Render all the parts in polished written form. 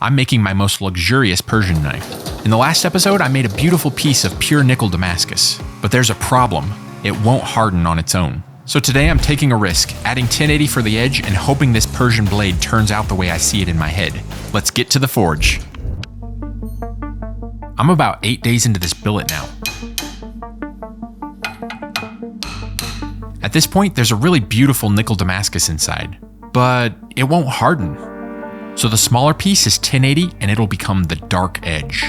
I'm making my most luxurious Persian knife. In the last episode, I made a beautiful piece of pure nickel Damascus, but there's a problem. It won't harden on its own. So today I'm taking a risk, adding 1080 for the edge and hoping this Persian blade turns out the way I see it in my head. Let's get to the forge. I'm about 8 days into this billet now. At this point, there's a really beautiful nickel Damascus inside, but it won't harden. So the smaller piece is 1080 and it'll become the dark edge.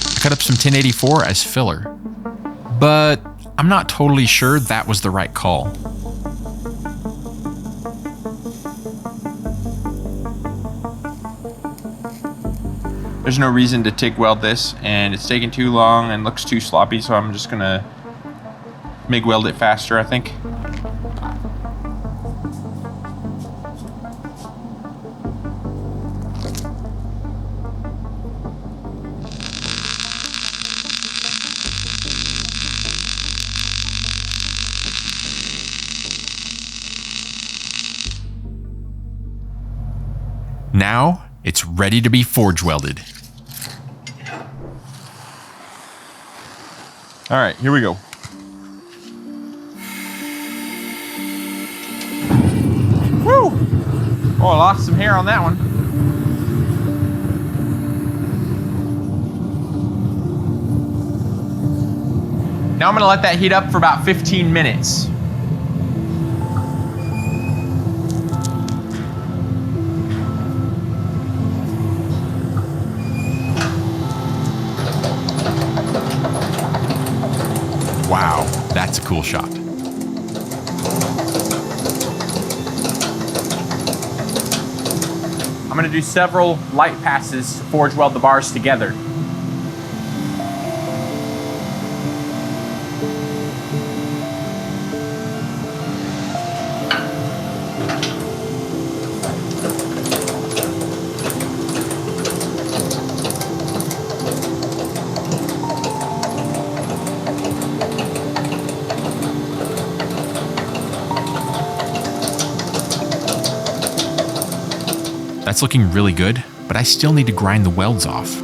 I cut up some 1084 as filler, but I'm not totally sure that was the right call. There's no reason to TIG weld this, and it's taking too long and looks too sloppy, so I'm just gonna MIG weld it faster, I think. Now it's ready to be forge welded. All right, here we go. Woo! Oh, I lost some hair on that one. Now I'm gonna let that heat up for about 15 minutes. Wow, that's a cool shot. I'm gonna do several light passes to forge weld the bars together. That's looking really good, but I still need to grind the welds off.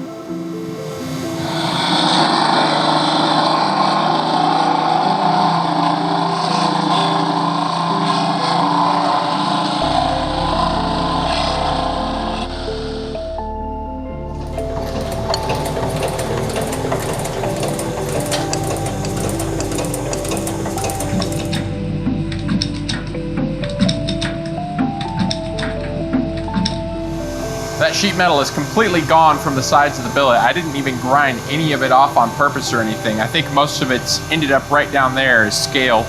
That sheet metal is completely gone from the sides of the billet. I didn't even grind any of it off on purpose or anything. I think most of it's ended up right down there as scale.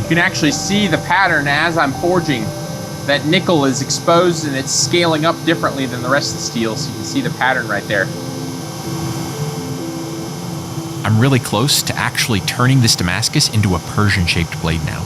You can actually see the pattern as I'm forging. That nickel is exposed and it's scaling up differently than the rest of the steel, so you can see the pattern right there. I'm really close to actually turning this Damascus into a Persian-shaped blade now.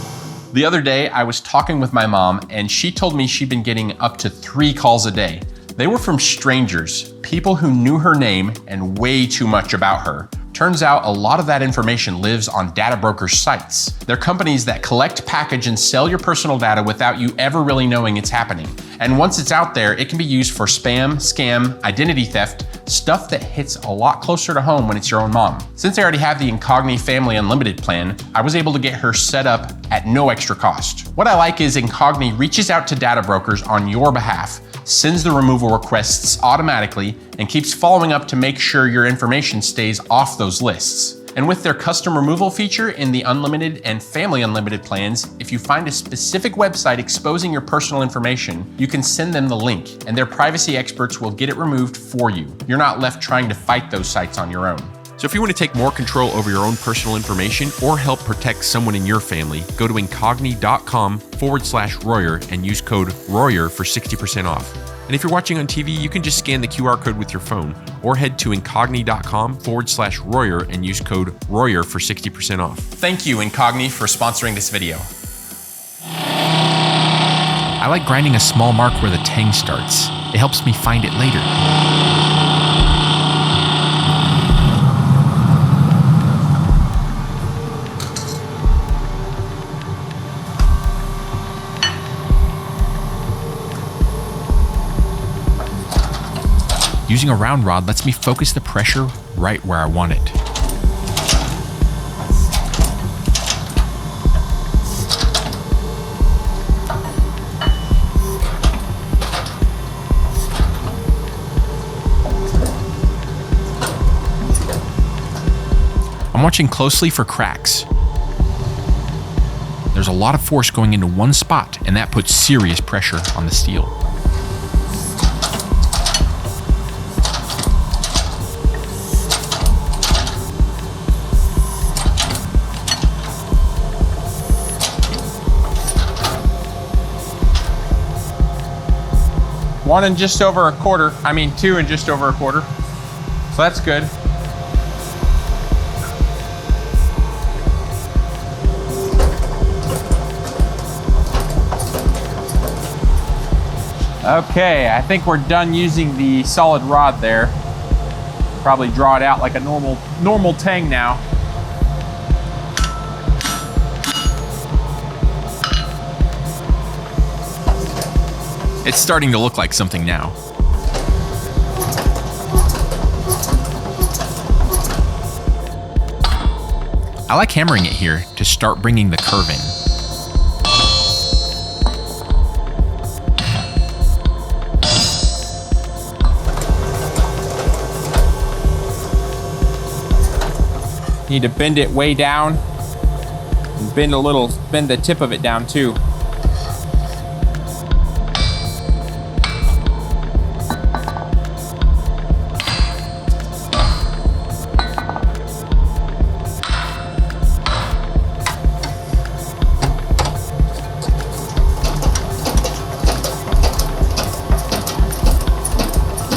The other day, I was talking with my mom, and she told me she'd been getting up to 3 calls a day. They were from strangers, people who knew her name and way too much about her. Turns out a lot of that information lives on data brokers' sites. They're companies that collect, package, and sell your personal data without you ever really knowing it's happening. And once it's out there, it can be used for spam, scam, identity theft, stuff that hits a lot closer to home when it's your own mom. Since I already have the Incogni Family Unlimited plan, I was able to get her set up at no extra cost. What I like is Incogni reaches out to data brokers on your behalf, sends the removal requests automatically, and keeps following up to make sure your information stays off those lists. And with their custom removal feature in the Unlimited and Family Unlimited plans, if you find a specific website exposing your personal information, you can send them the link, and their privacy experts will get it removed for you. You're not left trying to fight those sites on your own. So if you want to take more control over your own personal information or help protect someone in your family, go to incogni.com/Royer and use code Royer for 60% off. And if you're watching on TV, you can just scan the QR code with your phone or head to incogni.com/Royer and use code Royer for 60% off. Thank you, Incogni, for sponsoring this video. I like grinding a small mark where the tang starts. It helps me find it later. Using a round rod lets me focus the pressure right where I want it. I'm watching closely for cracks. There's a lot of force going into one spot, and that puts serious pressure on the steel. One and just over a quarter. I mean, 2 and just over a quarter. So that's good. Okay, I think we're done using the solid rod there. Probably draw it out like a normal tang now. It's starting to look like something now. I like hammering it here to start bringing the curve in. Need to bend it way down and bend the tip of it down too.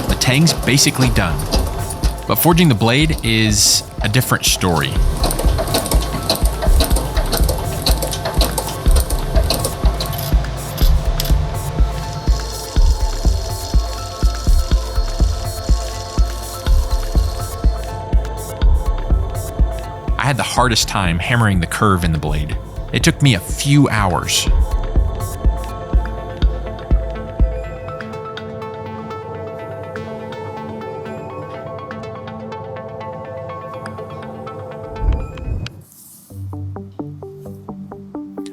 The tang's basically done, but forging the blade is a different story. I had the hardest time hammering the curve in the blade. It took me a few hours.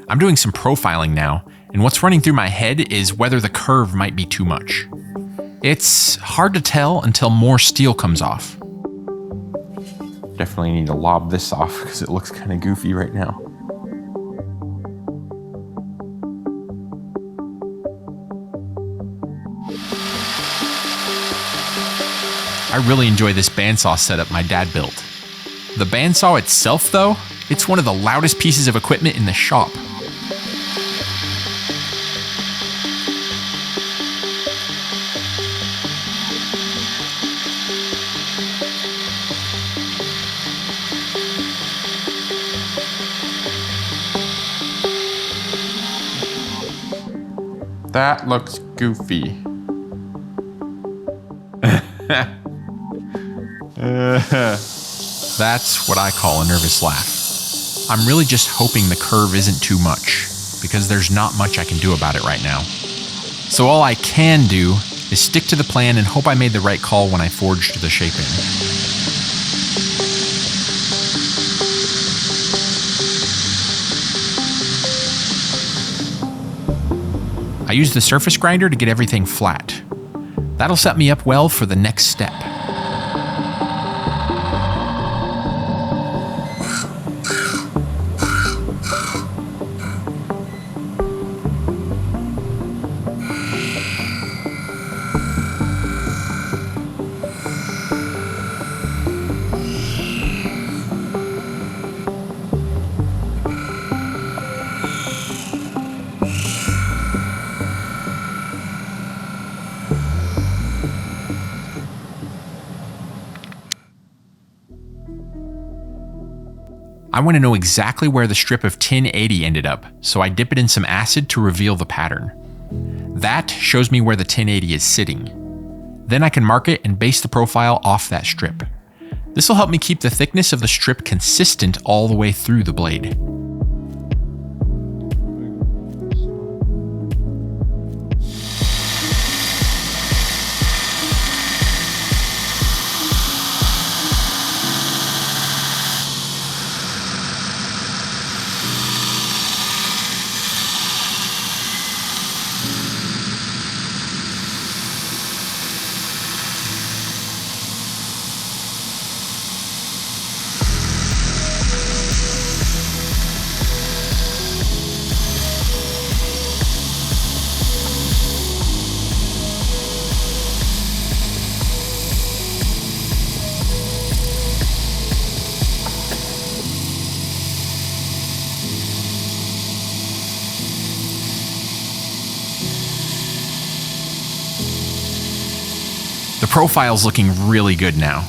I'm doing some profiling now, and what's running through my head is whether the curve might be too much. It's hard to tell until more steel comes off. Definitely need to lob this off because it looks kind of goofy right now. I really enjoy this bandsaw setup my dad built. The bandsaw itself, though, it's one of the loudest pieces of equipment in the shop. That looks goofy. That's what I call a nervous laugh. I'm really just hoping the curve isn't too much, because there's not much I can do about it right now. So all I can do is stick to the plan and hope I made the right call when I forged the shape in. I use the surface grinder to get everything flat. That'll set me up well for the next step. I want to know exactly where the strip of tin 80 ended up, so I dip it in some acid to reveal the pattern. That shows me where the 1080 is sitting. Then I can mark it and base the profile off that strip. This will help me keep the thickness of the strip consistent all the way through the blade. The profile's looking really good now.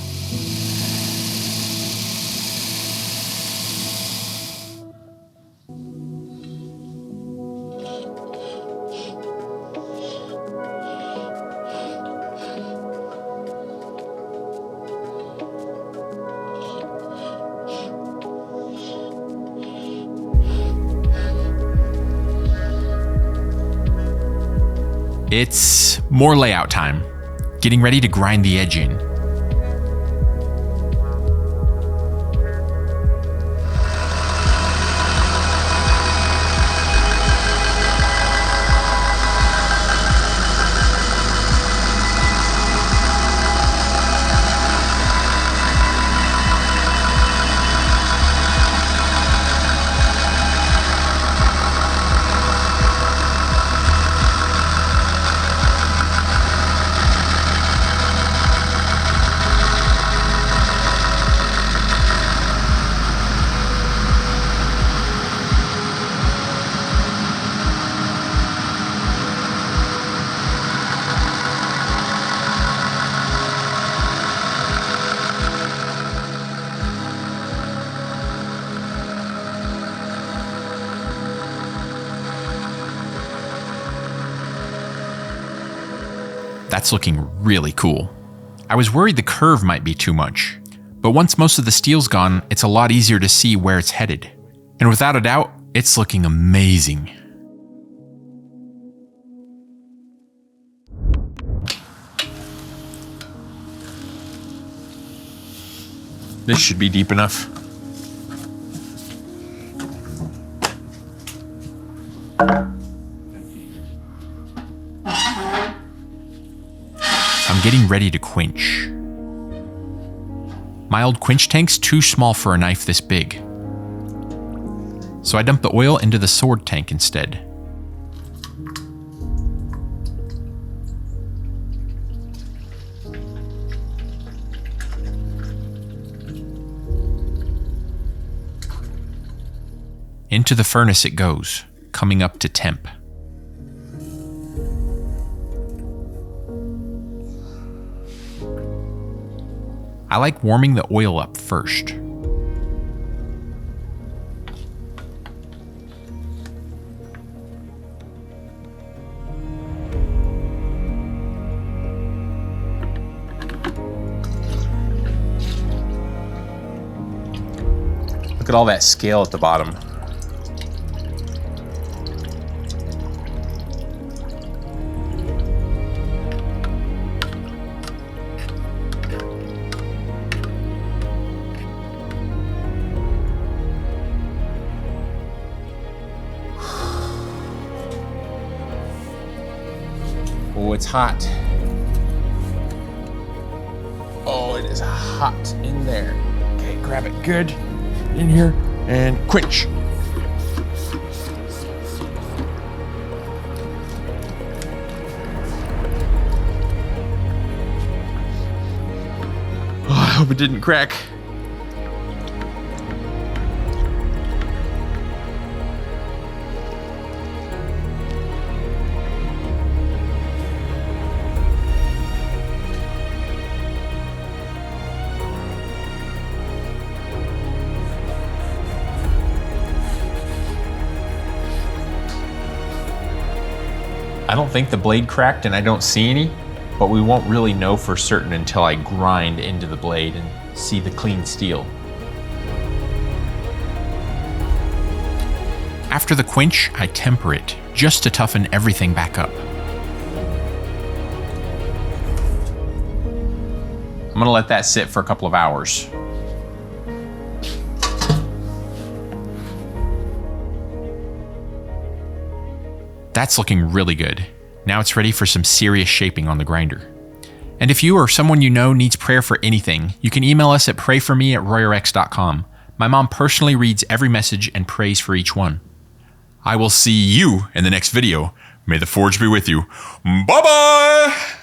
It's more layout time. Getting ready to grind the edge in. That's looking really cool. I was worried the curve might be too much, but once most of the steel's gone, it's a lot easier to see where it's headed. And without a doubt, it's looking amazing. This should be deep enough. I'm getting ready to quench. My old quench tank's too small for a knife this big, so I dump the oil into the sword tank instead. Into the furnace it goes, coming up to temp. I like warming the oil up first. Look at all that scale at the bottom. Oh, it's hot. Oh, it is hot in there. Okay, grab it good. In here and quench. Oh, I hope it didn't crack. I don't think the blade cracked and I don't see any, but we won't really know for certain until I grind into the blade and see the clean steel. After the quench, I temper it, just to toughen everything back up. I'm gonna let that sit for a couple of hours. That's looking really good. Now it's ready for some serious shaping on the grinder. And if you or someone you know needs prayer for anything, you can email us at prayforme@royerx.com. My mom personally reads every message and prays for each one. I will see you in the next video. May the forge be with you. Bye-bye!